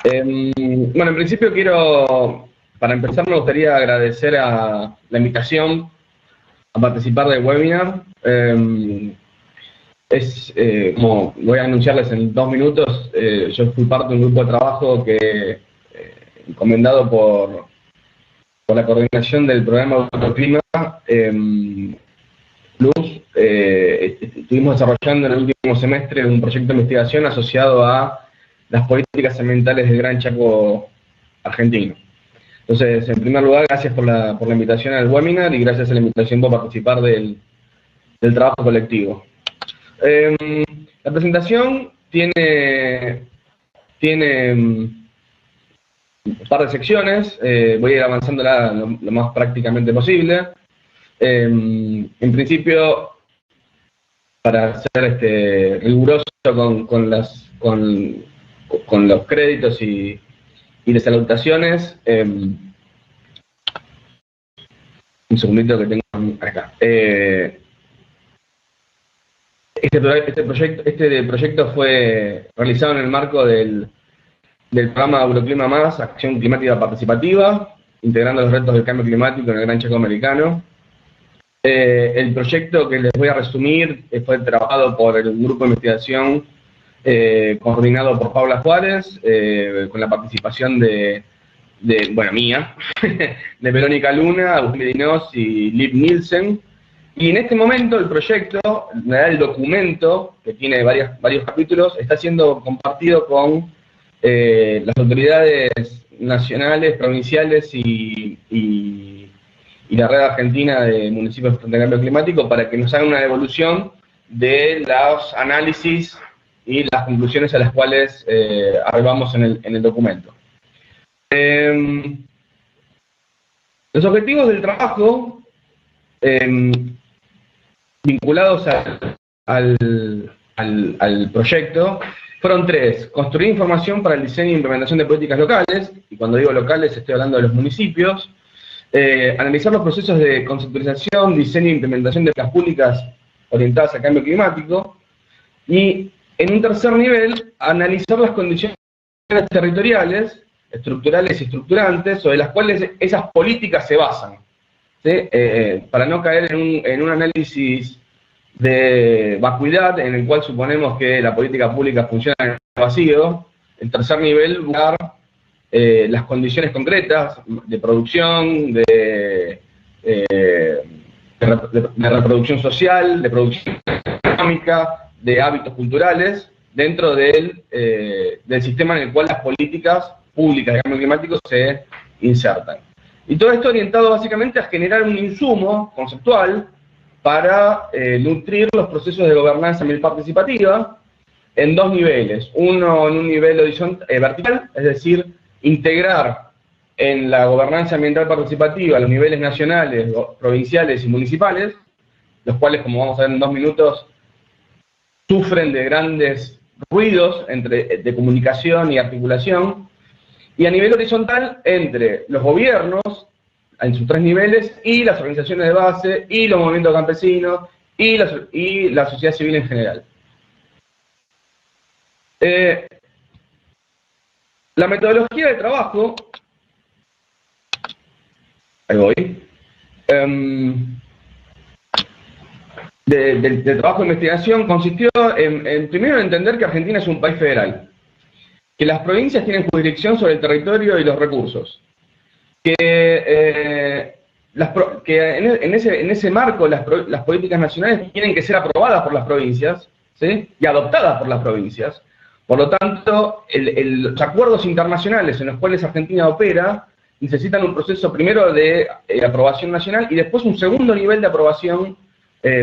Bueno, en principio para empezar me gustaría agradecer a la invitación a participar del webinar. Como voy a anunciarles en 2 minutos, yo fui parte de un grupo de trabajo encomendado por la coordinación del programa Autoclima Plus. Estuvimos desarrollando en el último semestre un proyecto de investigación asociado a las políticas ambientales del Gran Chaco argentino. Entonces, en primer lugar, gracias por la invitación al webinar y gracias a la invitación por participar del trabajo colectivo. La presentación tiene un par de secciones, voy a ir avanzándola lo más prácticamente posible. En principio, para ser riguroso con los créditos y las salutaciones, un segundito que tengo acá. Este proyecto fue realizado en el marco del programa Euroclima Más, Acción Climática Participativa, integrando los retos del cambio climático en el Gran Chaco Americano. El proyecto que les voy a resumir fue trabajado por el grupo de investigación coordinado por Paula Juárez, con la participación mía, de Verónica Luna, Agustín Medinós y Liv Nielsen. Y en este momento el proyecto, el documento, que tiene varios capítulos, está siendo compartido con las autoridades nacionales, provinciales y la red argentina de municipios de cambio climático para que nos hagan una devolución de los análisis y las conclusiones a las cuales arribamos en el documento. Los objetivos del trabajo vinculados al proyecto fueron 3. Construir información para el diseño e implementación de políticas locales, y cuando digo locales estoy hablando de los municipios. Analizar los procesos de conceptualización, diseño e implementación de políticas públicas orientadas al cambio climático. Y en un tercer nivel, analizar las condiciones territoriales, estructurales y estructurantes, sobre las cuales esas políticas se basan, ¿sí? Para no caer en un análisis de vacuidad, en el cual suponemos que la política pública funciona en el vacío. El tercer nivel, buscar las condiciones concretas de producción, de reproducción social, de producción económica, de hábitos culturales, dentro del sistema en el cual las políticas públicas de cambio climático se insertan. Y todo esto orientado básicamente a generar un insumo conceptual para nutrir los procesos de gobernanza ambiental participativa en 2 niveles. Uno en un nivel vertical, es decir, integrar en la gobernanza ambiental participativa los niveles nacionales, provinciales y municipales, los cuales, como vamos a ver en 2 minutos, sufren de grandes ruidos de comunicación y articulación, y a nivel horizontal entre los gobiernos, en sus 3 niveles, y las organizaciones de base, y los movimientos campesinos, y la sociedad civil en general. La metodología de trabajo, ahí voy, del trabajo de investigación consistió primero en entender que Argentina es un país federal, que las provincias tienen jurisdicción sobre el territorio y los recursos, que en ese marco las políticas nacionales tienen que ser aprobadas por las provincias, ¿sí? Y adoptadas por las provincias. Por lo tanto, los acuerdos internacionales en los cuales Argentina opera necesitan un proceso primero de aprobación nacional y después un segundo nivel de aprobación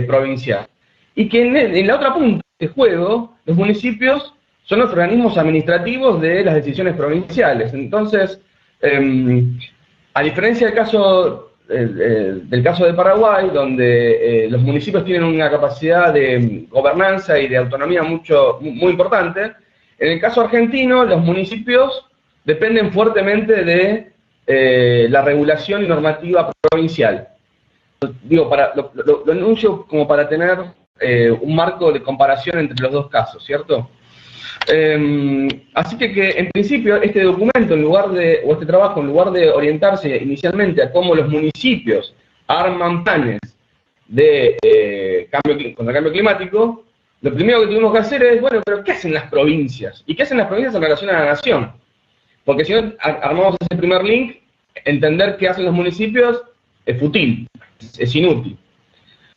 provincial. Y que en la otra punta de juego, los municipios son los organismos administrativos de las decisiones provinciales. Entonces, a diferencia del caso de Paraguay, donde los municipios tienen una capacidad de gobernanza y de autonomía muy importante, en el caso argentino, los municipios dependen fuertemente de la regulación y normativa provincial. Digo, lo anuncio como para tener un marco de comparación entre los 2 casos, ¿cierto? Así que en principio este documento, o este trabajo, en lugar de orientarse inicialmente a cómo los municipios arman planes de contra el cambio climático, lo primero que tuvimos que hacer es, bueno, pero ¿qué hacen las provincias? ¿Y qué hacen las provincias en relación a la nación? Porque si no armamos ese primer link, entender qué hacen los municipios es fútil, es inútil.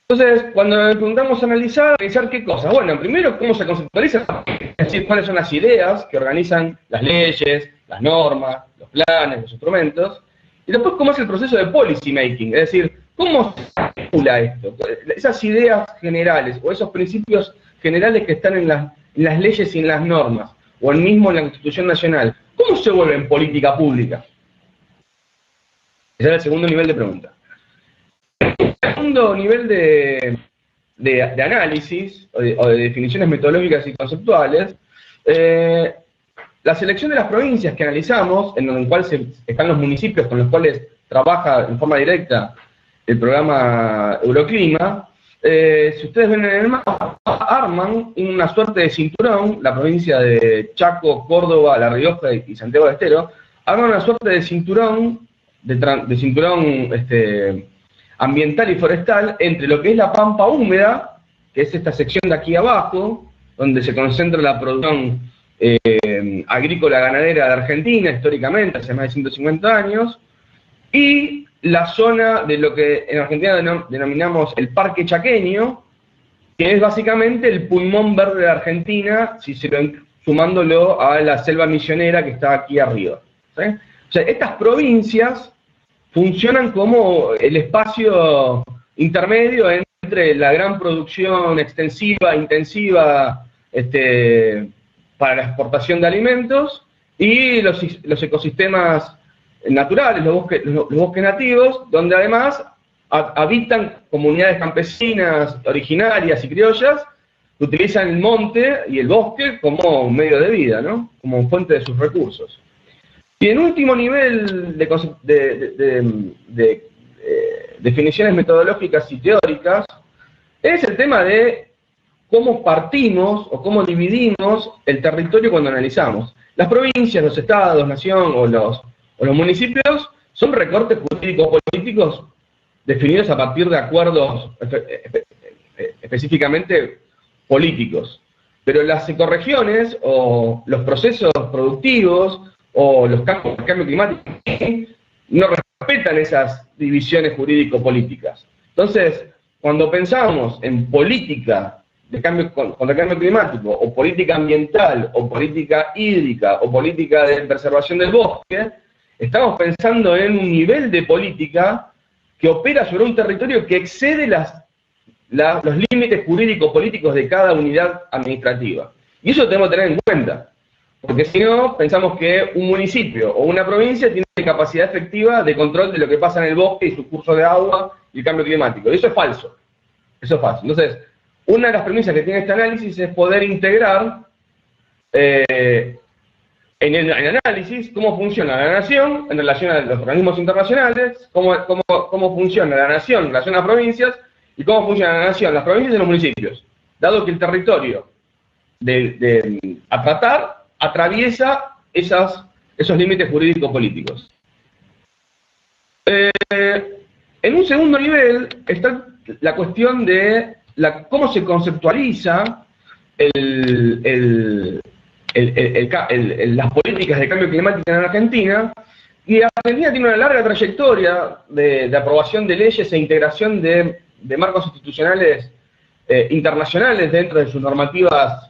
Entonces, cuando nos preguntamos analizar qué cosas. Bueno, primero, cómo se conceptualiza, es decir, cuáles son las ideas que organizan las leyes, las normas, los planes, los instrumentos. Y después, cómo es el proceso de policy making, es decir, cómo se articula esto. Esas ideas generales o esos principios generales que están en las leyes y en las normas, o mismo en la Constitución Nacional, ¿cómo se vuelven política pública? Ese era el segundo nivel de pregunta. El segundo nivel de análisis o de definiciones metodológicas y conceptuales, la selección de las provincias que analizamos, en el cual están los municipios con los cuales trabaja en forma directa el programa Euroclima, si ustedes ven en el mapa, arman una suerte de cinturón, la provincia de Chaco, Córdoba, La Rioja y Santiago del Estero, arman una suerte de cinturón, ambiental y forestal entre lo que es la pampa húmeda, que es esta sección de aquí abajo, donde se concentra la producción agrícola ganadera de Argentina, históricamente, hace más de 150 años, y la zona de lo que en Argentina denominamos el Parque Chaqueño, que es básicamente el pulmón verde de Argentina, sumándolo a la selva misionera que está aquí arriba. ¿Sí? O sea, estas provincias funcionan como el espacio intermedio entre la gran producción extensiva, intensiva, para la exportación de alimentos, y los ecosistemas naturales, los bosques nativos, donde además habitan comunidades campesinas originarias y criollas que utilizan el monte y el bosque como un medio de vida, ¿no? Como fuente de sus recursos. Y en último nivel de definiciones metodológicas y teóricas es el tema de cómo partimos o cómo dividimos el territorio cuando analizamos. Las provincias, los estados, nación o los municipios son recortes jurídicos políticos definidos a partir de acuerdos específicamente políticos. Pero las ecorregiones o los procesos productivos o el cambio climático no respetan esas divisiones jurídico-políticas. Entonces, cuando pensamos en política contra el cambio climático, o política ambiental, o política hídrica, o política de preservación del bosque, estamos pensando en un nivel de política que opera sobre un territorio que excede los límites jurídico-políticos de cada unidad administrativa. Y eso lo tenemos que tener en cuenta, porque si no, pensamos que un municipio o una provincia tiene capacidad efectiva de control de lo que pasa en el bosque y su curso de agua y el cambio climático. Y eso es falso. Eso es falso. Entonces, una de las premisas que tiene este análisis es poder integrar en el análisis cómo funciona la nación en relación a los organismos internacionales, cómo funciona la nación en relación a las provincias, y cómo funciona la nación, las provincias y los municipios, dado que el territorio a tratar atraviesa esos límites jurídico-políticos. En un segundo nivel está la cuestión de cómo se conceptualiza las políticas de cambio climático en Argentina, y Argentina tiene una larga trayectoria de aprobación de leyes e integración de marcos institucionales internacionales dentro de sus normativas.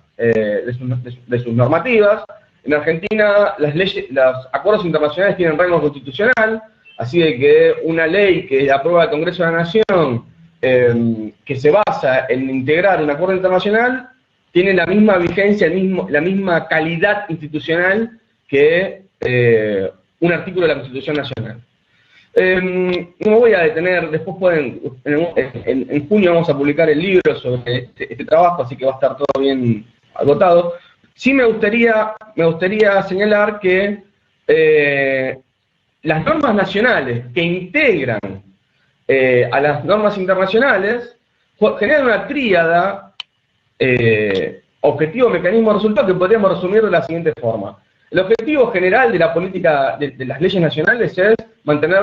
En Argentina los acuerdos internacionales tienen rango constitucional, así de que una ley que aprueba el Congreso de la Nación, que se basa en integrar un acuerdo internacional, tiene la misma vigencia, la misma calidad institucional que un artículo de la Constitución Nacional. No me voy a detener, después en junio vamos a publicar el libro sobre este trabajo, así que va a estar todo bien agotado. Sí me gustaría señalar que las normas nacionales que integran a las normas internacionales generan una tríada objetivo, mecanismo, resultado, que podríamos resumir de la siguiente forma. El objetivo general de la política de las leyes nacionales es mantener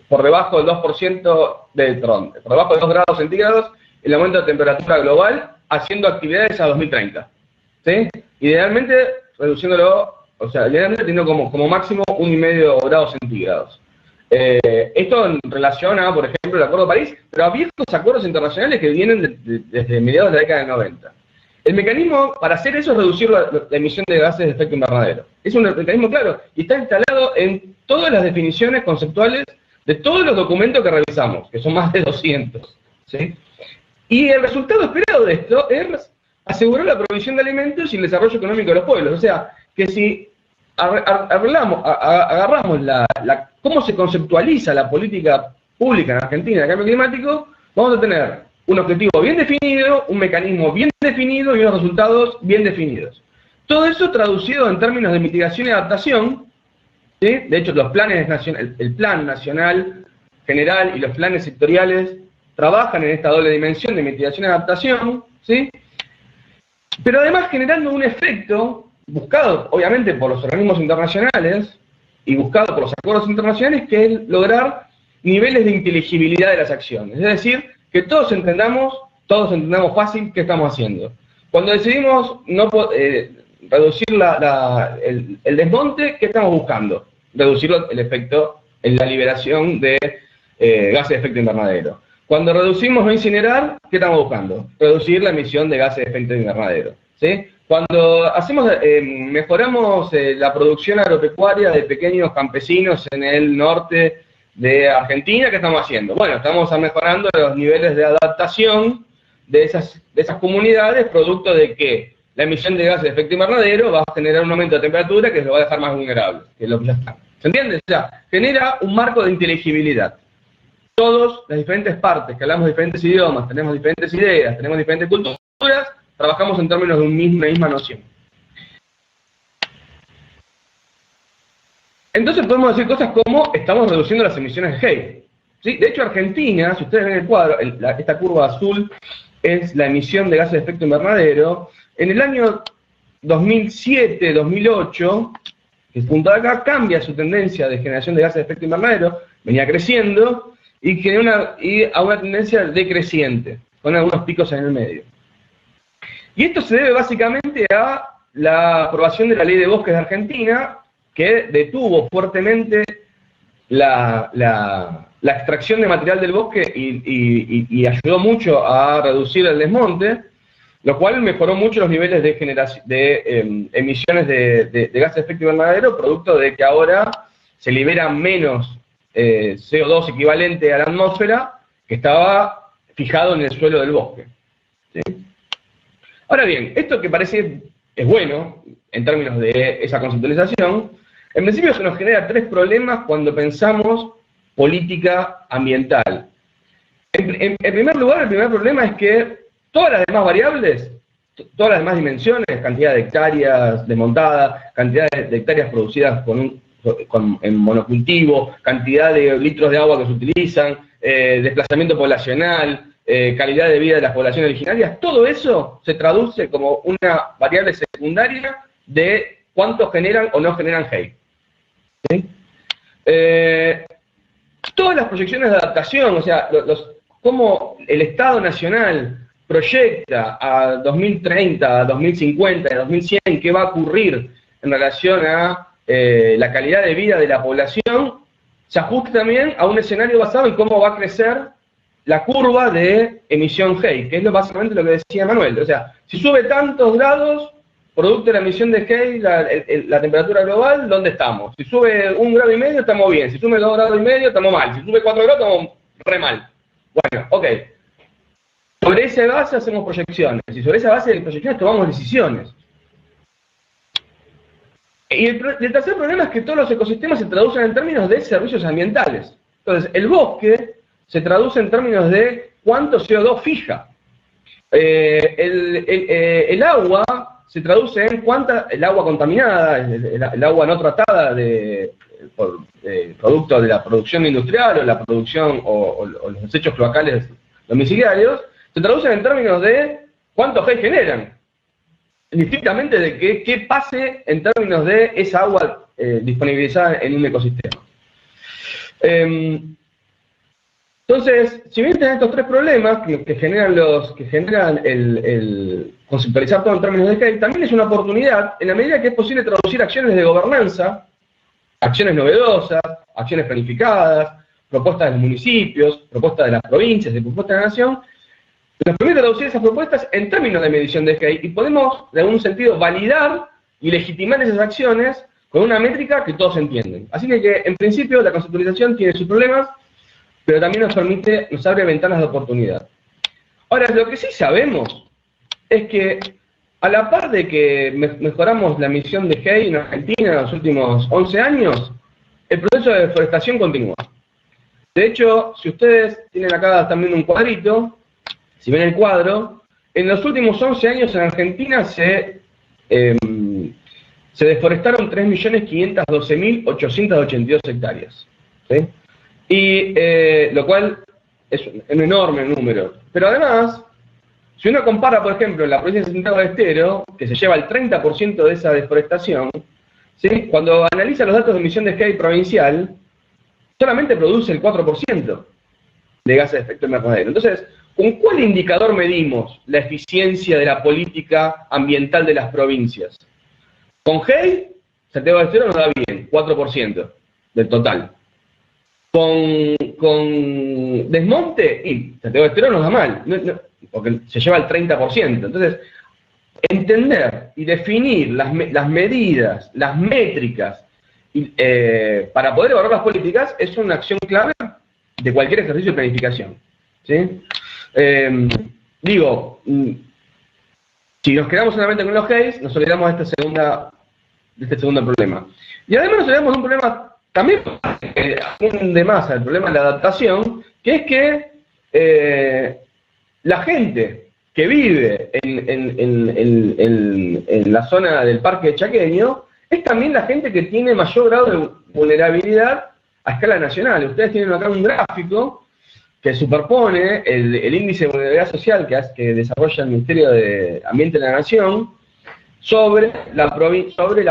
por debajo del 2% por debajo de 2 grados centígrados el aumento de temperatura global, haciendo actividades a 2030. ¿Sí? Idealmente, reduciéndolo, o sea, idealmente teniendo como máximo 1,5 grados centígrados. Esto en relación a, por ejemplo, el Acuerdo de París, pero a viejos acuerdos internacionales que vienen desde mediados de la década del 90. El mecanismo para hacer eso es reducir la emisión de gases de efecto invernadero. Es un mecanismo claro y está instalado en todas las definiciones conceptuales de todos los documentos que revisamos, que son más de 200. ¿Sí? Y el resultado esperado de esto es asegurar la provisión de alimentos y el desarrollo económico de los pueblos. O sea, que si agarramos cómo se conceptualiza la política pública en Argentina de cambio climático, vamos a tener un objetivo bien definido, un mecanismo bien definido y unos resultados bien definidos. Todo eso traducido en términos de mitigación y adaptación, ¿sí? De hecho, los planes nacionales, el Plan Nacional General y los planes sectoriales trabajan en esta doble dimensión de mitigación y adaptación, ¿sí? Pero además generando un efecto buscado, obviamente, por los organismos internacionales y buscado por los acuerdos internacionales, que es lograr niveles de inteligibilidad de las acciones. Es decir, que todos entendamos fácil qué estamos haciendo. Cuando decidimos reducir el desmonte, ¿qué estamos buscando? Reducir el efecto en la liberación de gases de efecto invernadero. Cuando reducimos no incinerar, ¿qué estamos buscando? Reducir la emisión de gases de efecto invernadero. ¿Sí? Cuando mejoramos la producción agropecuaria de pequeños campesinos en el norte de Argentina, ¿qué estamos haciendo? Bueno, estamos mejorando los niveles de adaptación de esas comunidades, producto de que la emisión de gases de efecto invernadero va a generar un aumento de temperatura que los va a dejar más vulnerables, que lo que ya están. ¿Se entiende? O sea, genera un marco de inteligibilidad. Todos, las diferentes partes, que hablamos diferentes idiomas, tenemos diferentes ideas, tenemos diferentes culturas, trabajamos en términos de una misma noción. Entonces podemos decir cosas como estamos reduciendo las emisiones de Hay. ¿Sí? De hecho, Argentina, si ustedes ven el cuadro, esta curva azul es la emisión de gases de efecto invernadero. En el año 2007-2008, el punto de acá cambia su tendencia de generación de gases de efecto invernadero, venía creciendo, y a una tendencia decreciente, con algunos picos en el medio. Y esto se debe básicamente a la aprobación de la Ley de Bosques de Argentina, que detuvo fuertemente la extracción de material del bosque y ayudó mucho a reducir el desmonte, lo cual mejoró mucho los niveles de emisiones de gases de efecto invernadero, producto de que ahora se libera menos CO2 equivalente a la atmósfera que estaba fijado en el suelo del bosque. ¿Sí? Ahora bien, esto que parece es bueno en términos de esa conceptualización, en principio se nos genera 3 problemas cuando pensamos política ambiental. En primer lugar, el primer problema es que todas las demás variables, todas las demás dimensiones, cantidad de hectáreas desmontadas, cantidad de hectáreas producidas en monocultivo, cantidad de litros de agua que se utilizan, desplazamiento poblacional, calidad de vida de las poblaciones originarias, todo eso se traduce como una variable secundaria de cuánto generan o no generan Hay. ¿Sí? Todas las proyecciones de adaptación, o sea, cómo el Estado Nacional proyecta a 2030, a 2050, a 2100, qué va a ocurrir en relación a la calidad de vida de la población, se ajusta también a un escenario basado en cómo va a crecer la curva de emisión Hay, que es básicamente lo que decía Manuel. O sea, si sube tantos grados, producto de la emisión de Hay, la temperatura global, ¿dónde estamos? Si sube 1,5 grados, estamos bien. Si sube 2,5 grados, estamos mal. Si sube 4 grados, estamos re mal. Bueno, ok. Sobre esa base hacemos proyecciones. Y sobre esa base de proyecciones tomamos decisiones. Y el tercer problema es que todos los ecosistemas se traducen en términos de servicios ambientales. Entonces, el bosque se traduce en términos de cuánto CO2 fija. El agua se traduce en el agua contaminada, el agua no tratada producto de la producción industrial o la producción o los desechos cloacales domiciliarios, se traducen en términos de cuánto GEI generan, indistintamente de qué pase en términos de esa agua disponibilizada en un ecosistema. Entonces, si bien tienen estos tres problemas que generan el conceptualizar todo en términos de GEI, también es una oportunidad en la medida que es posible traducir acciones de gobernanza, acciones novedosas, acciones planificadas, propuestas de los municipios, propuestas de las provincias, propuestas de la nación, nos permite traducir esas propuestas en términos de medición de GEI y podemos, de algún sentido, validar y legitimar esas acciones con una métrica que todos entienden. Así que en principio, la conceptualización tiene sus problemas, pero también nos abre ventanas de oportunidad. Ahora, lo que sí sabemos es que, a la par de que mejoramos la emisión de GEI en Argentina en los últimos 11 años, el proceso de deforestación continúa. De hecho, si ustedes tienen acá también un cuadrito, si ven el cuadro, en los últimos 11 años en Argentina se deforestaron 3.512.882 hectáreas. ¿Sí? Y lo cual es un enorme número. Pero además, si uno compara, por ejemplo, la provincia de Santiago del Estero, que se lleva el 30% de esa deforestación, ¿sí? Cuando analiza los datos de emisión de GEI provincial, solamente produce el 4% de gases de efecto invernadero. Entonces, ¿con cuál indicador medimos la eficiencia de la política ambiental de las provincias? Con GEI, Santiago del Estero nos da bien, 4% del total. Con desmonte, y Santiago del Estero nos da mal, porque se lleva el 30%. Entonces, entender y definir las medidas, las métricas, para poder evaluar las políticas es una acción clave de cualquier ejercicio de planificación. ¿Sí? Si nos quedamos solamente con los GEIs, nos olvidamos de este segundo problema. Y además nos olvidamos de un problema también de masa, el problema de la adaptación, que es que la gente que vive en la zona del Parque Chaqueño es también la gente que tiene mayor grado de vulnerabilidad a escala nacional. Ustedes tienen acá un gráfico que superpone el índice de vulnerabilidad social que desarrolla el Ministerio de Ambiente de la Nación sobre la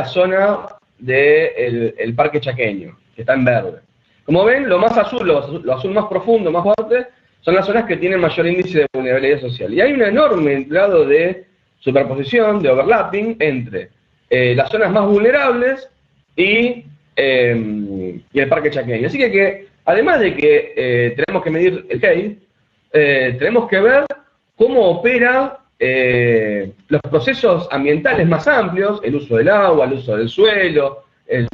zona del Parque Chaqueño, que está en verde. Como ven, lo más azul, lo azul más profundo, más fuerte, son las zonas que tienen mayor índice de vulnerabilidad social. Y hay un enorme grado de superposición, de overlapping, entre las zonas más vulnerables y el Parque Chaqueño. Así que además de que tenemos que medir el GEI, tenemos que ver cómo opera los procesos ambientales más amplios, el uso del agua, el uso del suelo, el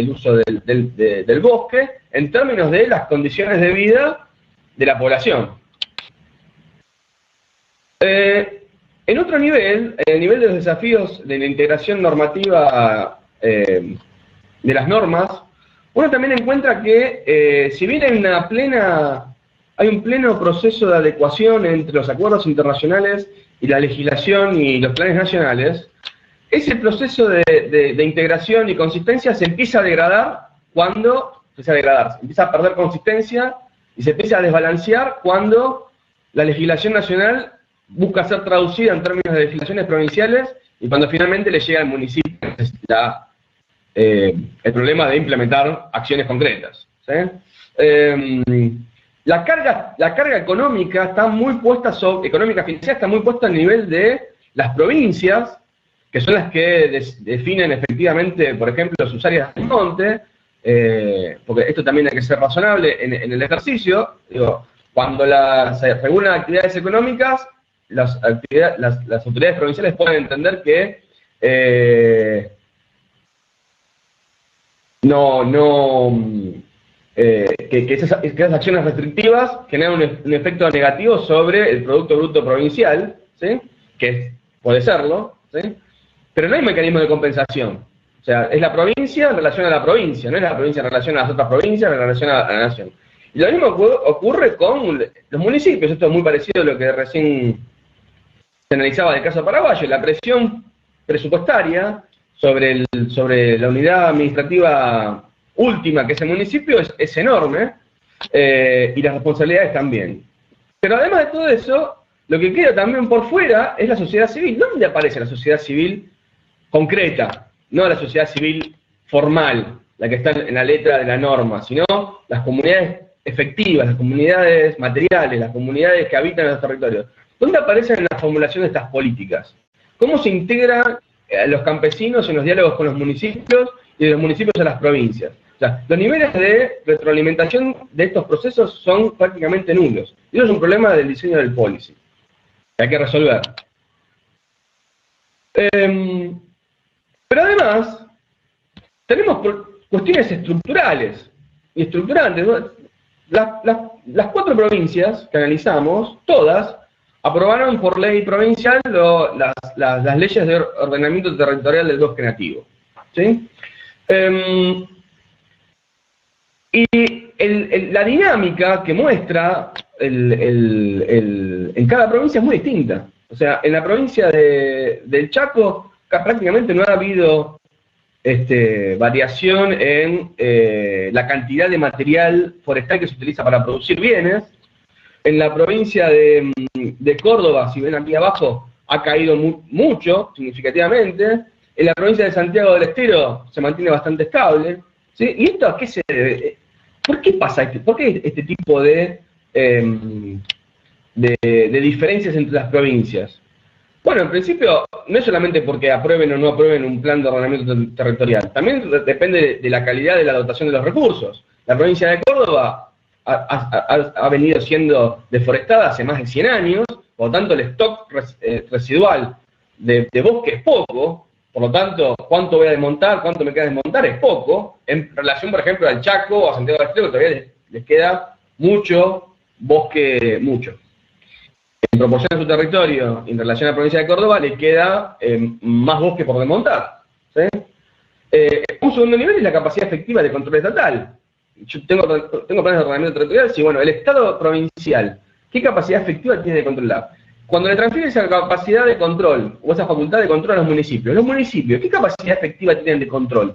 uso del bosque, en términos de las condiciones de vida de la población. En otro nivel, el nivel de los desafíos de la integración normativa de las normas, uno también encuentra que si bien hay un pleno proceso de adecuación entre los acuerdos internacionales y la legislación y los planes nacionales, ese proceso de integración y consistencia se empieza a degradar se empieza a perder consistencia y se empieza a desbalancear cuando la legislación nacional busca ser traducida en términos de legislaciones provinciales y cuando finalmente le llega al municipio el problema de implementar acciones concretas. ¿Sí? La carga económica está muy puesta económica financiera está muy puesta al nivel de las provincias, que son las que definen efectivamente, por ejemplo, sus áreas de monte, porque esto también hay que ser razonable en el ejercicio. Cuando se regulan actividades económicas, las autoridades provinciales pueden entender que esas acciones restrictivas generan un efecto negativo sobre el Producto Bruto Provincial, ¿sí? Que puede serlo, ¿sí? Pero no hay mecanismo de compensación. O sea, es la provincia en relación a la provincia, no es la provincia en relación a las otras provincias, en relación a la nación. Y lo mismo ocurre con los municipios. Esto es muy parecido a lo que recién se analizaba del caso paraguayo. La presión presupuestaria sobre la unidad administrativa última, que es el municipio, es enorme, y las responsabilidades también. Pero además de todo eso, lo que queda también por fuera es la sociedad civil. ¿Dónde aparece la sociedad civil concreta? No la sociedad civil formal, la que está en la letra de la norma, sino las comunidades efectivas, las comunidades materiales, las comunidades que habitan en los territorios. ¿Dónde aparecen en la formulación de estas políticas? ¿Cómo se integran los campesinos en los diálogos con los municipios y de los municipios a las provincias? O sea, los niveles de retroalimentación de estos procesos son prácticamente nulos. Y eso es un problema del diseño del policy que hay que resolver. Pero además, tenemos cuestiones estructurales y estructurantes, ¿no? Las 4 provincias que analizamos, todas, aprobaron por ley provincial las leyes de ordenamiento territorial del bosque nativo. ¿Sí? Y la dinámica que muestra en cada provincia es muy distinta. O sea, en la provincia del Chaco prácticamente no ha habido variación en la cantidad de material forestal que se utiliza para producir bienes. En la provincia de Córdoba, si ven aquí abajo, ha caído mucho, significativamente. En la provincia de Santiago del Estero se mantiene bastante estable. ¿Sí? ¿Y esto a qué se debe? ¿Por qué pasa ¿Por qué este tipo de diferencias entre las provincias? Bueno, en principio, no es solamente porque aprueben o no aprueben un plan de ordenamiento territorial, también depende de la calidad de la dotación de los recursos. La provincia de Córdoba ha venido siendo deforestada hace más de 100 años, por lo tanto el stock residual de bosque es poco, por lo tanto, cuánto voy a desmontar, cuánto me queda desmontar es poco, en relación, por ejemplo, al Chaco o a Santiago del Estero, todavía les queda mucho bosque, mucho. En proporción a su territorio, en relación a la provincia de Córdoba, le queda más bosque por desmontar. ¿Sí? Un segundo nivel es la capacidad efectiva de control estatal. Yo tengo planes de ordenamiento territorial, sí, bueno, el Estado provincial, ¿qué capacidad efectiva tiene de controlar? Cuando le transfiere esa capacidad de control, o esa facultad de control a los municipios, ¿qué capacidad efectiva tienen de control?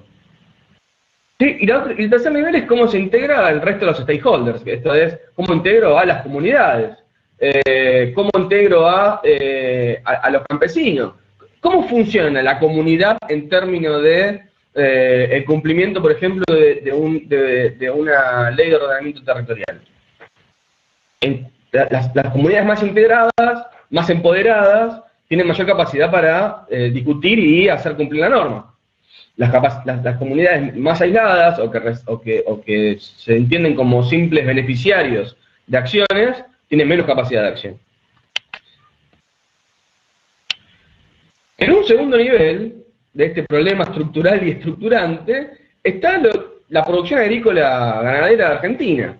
¿Sí? Y el tercer nivel es cómo se integra al resto de los stakeholders, esto es, cómo integro a las comunidades, cómo integro a los campesinos, cómo funciona la comunidad en términos de el cumplimiento, por ejemplo, de una ley de ordenamiento territorial. Las comunidades más integradas, más empoderadas, tienen mayor capacidad para discutir y hacer cumplir la norma. Las comunidades más aisladas o que se entienden como simples beneficiarios de acciones tienen menos capacidad de acción. En un segundo nivel de este problema estructural y estructurante está la producción agrícola ganadera de Argentina.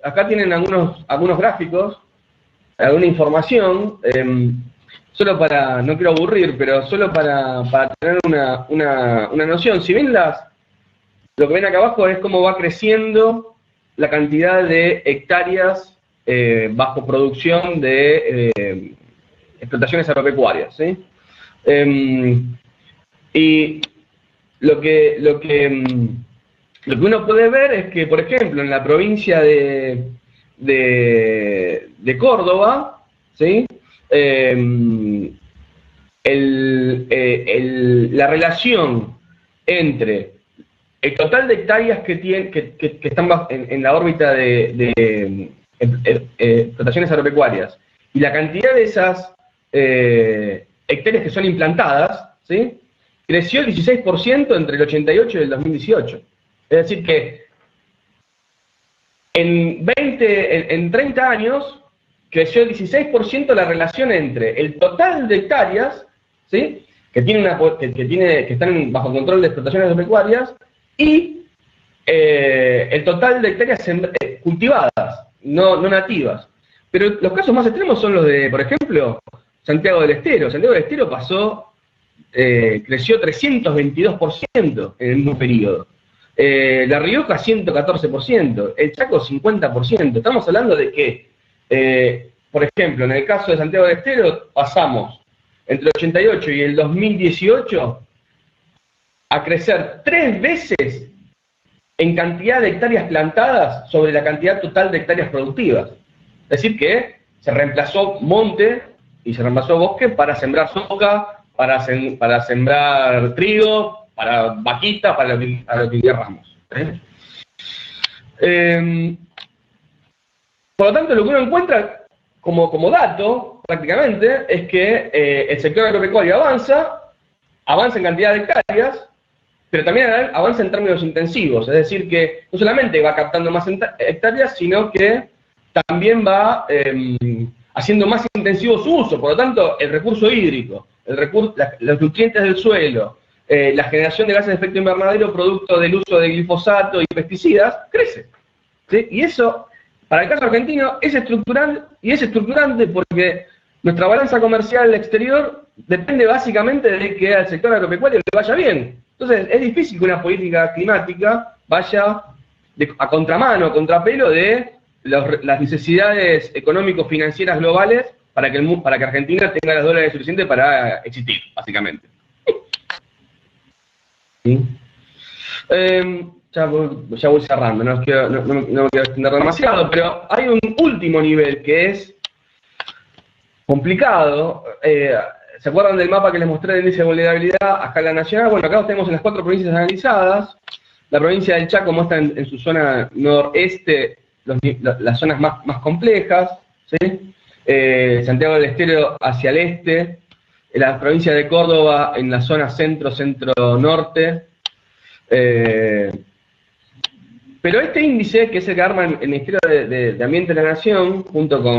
Acá tienen algunos gráficos, alguna información, solo para, no quiero aburrir, pero solo para tener una noción. Si ven lo que ven acá abajo es cómo va creciendo la cantidad de hectáreas bajo producción de explotaciones agropecuarias, ¿sí? Y lo que uno puede ver es que, por ejemplo, en la provincia de Córdoba, ¿sí? La relación entre el total de hectáreas que están en la órbita de explotaciones agropecuarias y la cantidad de esas hectáreas que son implantadas, ¿sí? Creció el 16% entre el 88 y el 2018. Es decir que en 30 años creció el 16% la relación entre el total de hectáreas, ¿sí? que están bajo control de explotaciones agropecuarias y el total de hectáreas cultivadas, no nativas. Pero los casos más extremos son los de, por ejemplo, Santiago del Estero. Santiago del Estero creció 322% en el mismo periodo. La Rioja 114%, el Chaco 50%. Estamos hablando de que, por ejemplo, en el caso de Santiago del Estero pasamos entre el 88 y el 2018 a crecer 3 veces en cantidad de hectáreas plantadas sobre la cantidad total de hectáreas productivas. Es decir que se reemplazó monte y se reemplazó bosque para sembrar soja, para sembrar trigo, para vaquitas, para lo que queramos. Por lo tanto, lo que uno encuentra como dato, prácticamente, es que el sector agropecuario avanza en cantidad de hectáreas, pero también avanza en términos intensivos, es decir, que no solamente va captando más hectáreas, sino que también va haciendo más intensivo su uso. Por lo tanto, el recurso hídrico, los nutrientes del suelo, la generación de gases de efecto invernadero producto del uso de glifosato y pesticidas, crece. ¿Sí? Y eso, para el caso argentino, es estructurante porque nuestra balanza comercial exterior depende básicamente de que al sector agropecuario le vaya bien. Entonces, es difícil que una política climática vaya a contramano, a contrapelo de las necesidades económico-financieras globales para que Argentina tenga los dólares suficientes para existir, básicamente. ¿Sí? Ya voy cerrando, no me quiero extender demasiado, pero hay un último nivel que es complicado. ¿Se acuerdan del mapa que les mostré del índice de vulnerabilidad a escala nacional? Bueno, acá tenemos en las 4 provincias analizadas. La provincia del Chaco muestra en su zona noreste las zonas más complejas, ¿sí? Santiago del Estero hacia el este, la provincia de Córdoba en la zona centro-norte. Pero este índice, que es el que arma el Ministerio de Ambiente de la Nación, junto con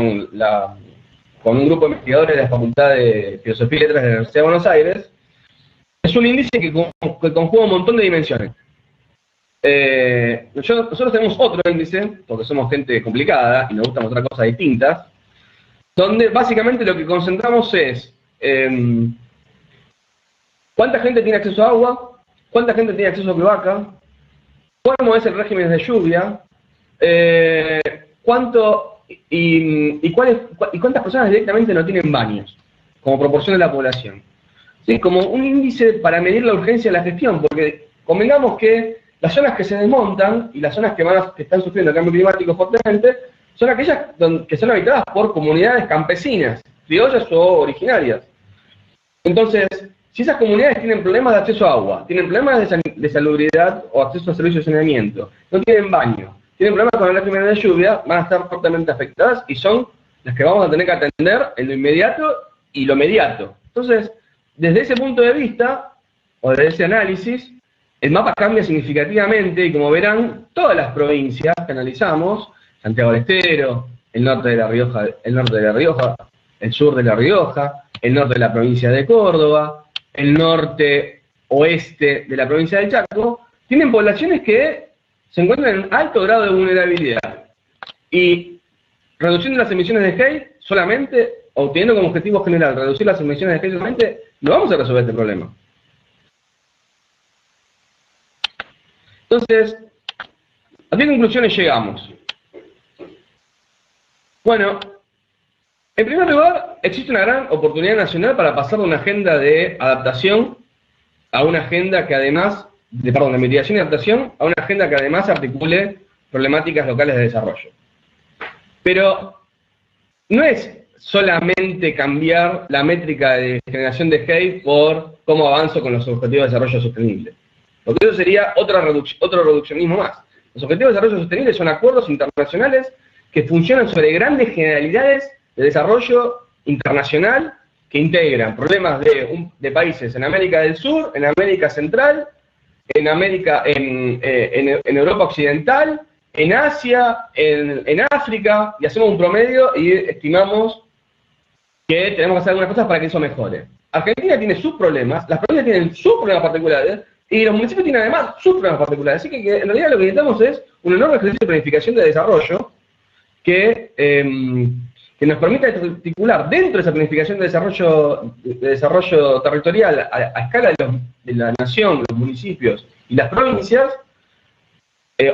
un grupo de investigadores de la Facultad de Filosofía y Letras de la Universidad de Buenos Aires, es un índice que conjuga un montón de dimensiones. Nosotros tenemos otro índice, porque somos gente complicada y nos gustan mostrar cosas distintas, donde básicamente lo que concentramos es cuánta gente tiene acceso a agua, cuánta gente tiene acceso a cloaca, cómo es el régimen de lluvia, cuántas personas directamente no tienen baños, como proporción de la población. ¿Sí? Como un índice para medir la urgencia de la gestión, porque convengamos que las zonas que se desmontan y las zonas que están sufriendo el cambio climático fuertemente son aquellas que son habitadas por comunidades campesinas, criollas o originarias. Entonces, si esas comunidades tienen problemas de acceso a agua, tienen problemas de salubridad o acceso a servicios de saneamiento, no tienen baño, tienen problemas con el régimen de lluvia, van a estar fuertemente afectadas y son las que vamos a tener que atender en lo inmediato y lo mediato. Entonces, desde ese punto de vista, o desde ese análisis, el mapa cambia significativamente y como verán, todas las provincias que analizamos, Santiago del Estero, el norte de La Rioja, el sur de La Rioja, el norte de la provincia de Córdoba, el norte oeste de la provincia de Chaco, tienen poblaciones que se encuentran en alto grado de vulnerabilidad. Y reduciendo las emisiones de Hay solamente, o teniendo como objetivo general reducir las emisiones de Hay solamente, no vamos a resolver este problema. Entonces, ¿a qué conclusiones llegamos? Bueno, en primer lugar, existe una gran oportunidad nacional para pasar de una agenda de adaptación a una agenda que además, de mitigación y adaptación, a una agenda que además articule problemáticas locales de desarrollo. Pero no es solamente cambiar la métrica de generación de Hay por cómo avanzo con los objetivos de desarrollo sostenible. Porque eso sería otro reduccionismo más. Los objetivos de desarrollo sostenible son acuerdos internacionales que funcionan sobre grandes generalidades de desarrollo internacional que integran problemas de países en América del Sur, en América Central, en Europa Occidental, en Asia, en África, y hacemos un promedio y estimamos que tenemos que hacer algunas cosas para que eso mejore. Argentina tiene sus problemas, las provincias tienen sus problemas particulares, y los municipios tienen además sus problemas particulares. Así que en realidad lo que necesitamos es un enorme ejercicio de planificación de desarrollo que nos permita articular dentro de esa planificación de desarrollo territorial a escala de la nación, los municipios y las provincias,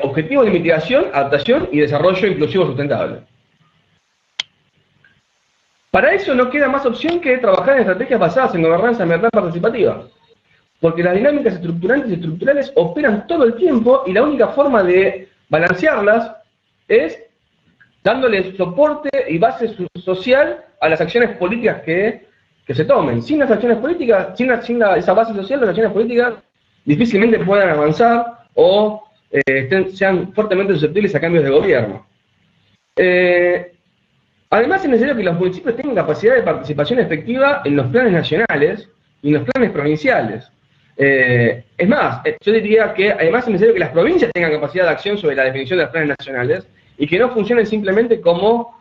objetivos de mitigación, adaptación y desarrollo inclusivo sustentable. Para eso no queda más opción que trabajar en estrategias basadas en gobernanza ambiental participativa, porque las dinámicas estructurantes y estructurales operan todo el tiempo y la única forma de balancearlas es dándole soporte y base social a las acciones políticas que se tomen. Sin las acciones políticas, esa base social, las acciones políticas difícilmente puedan avanzar o sean fuertemente susceptibles a cambios de gobierno. Además, es necesario que los municipios tengan capacidad de participación efectiva en los planes nacionales y en los planes provinciales. Es más, yo diría que además es necesario que las provincias tengan capacidad de acción sobre la definición de los planes nacionales y que no funcionen simplemente como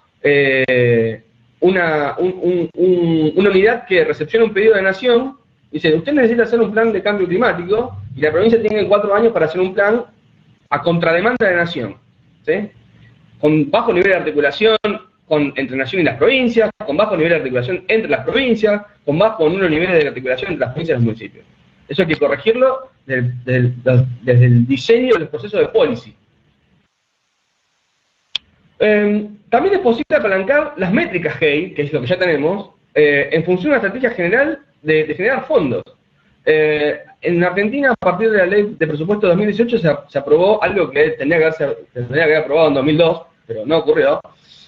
una unidad que recepciona un pedido de nación y dice, usted necesita hacer un plan de cambio climático y la provincia tiene 4 años para hacer un plan a contrademanda de nación, ¿sí? Con bajo nivel de articulación entre nación y las provincias, con bajo nivel de articulación entre las provincias, con unos niveles de articulación entre las provincias y los municipios. Eso hay que corregirlo desde el diseño del proceso de policy. También es posible apalancar las métricas GEI, que es lo que ya tenemos, en función de una estrategia general de generar fondos. En Argentina, a partir de la ley de presupuesto de 2018, se aprobó algo que tendría que haber aprobado en 2002, pero no ocurrió, o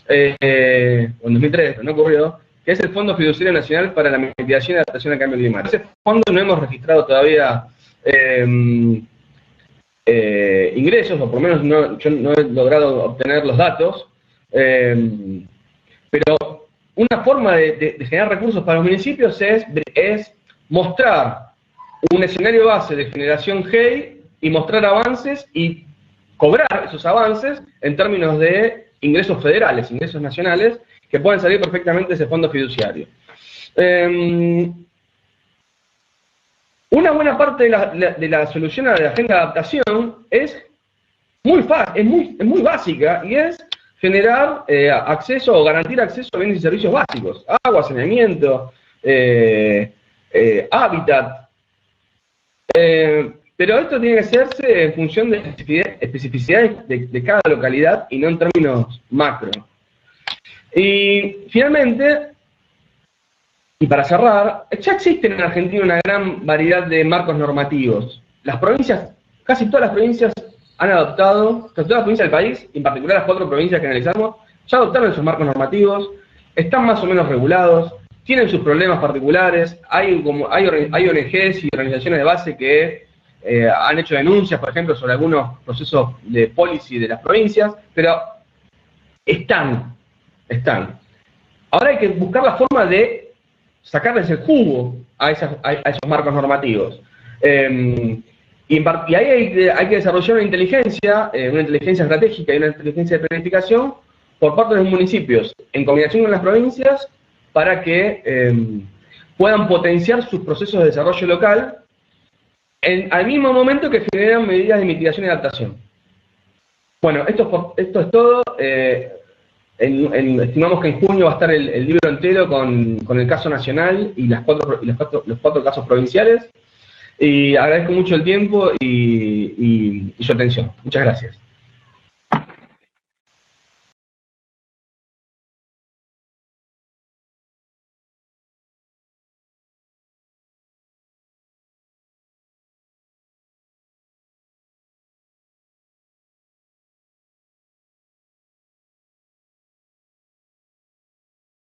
en 2003, pero no ocurrió, que es el Fondo Fiduciario Nacional para la Mitigación y Adaptación al Cambio Climático. Ese fondo no hemos registrado todavía ingresos, o por lo menos yo no he logrado obtener los datos, pero una forma de generar recursos para los municipios es mostrar un escenario base de generación GEI y mostrar avances y cobrar esos avances en términos de ingresos federales, ingresos nacionales, que pueden salir perfectamente de ese fondo fiduciario. Una buena parte de la solución a la agenda de adaptación es muy básica y es generar acceso o garantir acceso a bienes y servicios básicos, agua, saneamiento, hábitat. Pero esto tiene que hacerse en función de especificidades de cada localidad y no en términos macro. Y finalmente, y para cerrar, ya existen en Argentina una gran variedad de marcos normativos. Las provincias, casi todas las provincias han adoptado, casi todas las provincias del país, en particular las 4 provincias que analizamos, ya adoptaron esos marcos normativos, están más o menos regulados, tienen sus problemas particulares, hay ONGs y organizaciones de base que han hecho denuncias, por ejemplo, sobre algunos procesos de policy de las provincias, pero están. Ahora hay que buscar la forma de sacarles el jugo a esos marcos normativos. Y ahí hay que desarrollar una inteligencia estratégica y una inteligencia de planificación por parte de los municipios, en combinación con las provincias, para que puedan potenciar sus procesos de desarrollo local al mismo momento que generan medidas de mitigación y adaptación. Bueno, esto es todo. Estimamos que en junio va a estar el libro entero con el caso nacional y los 4 casos provinciales. Y agradezco mucho el tiempo y su atención. Muchas gracias.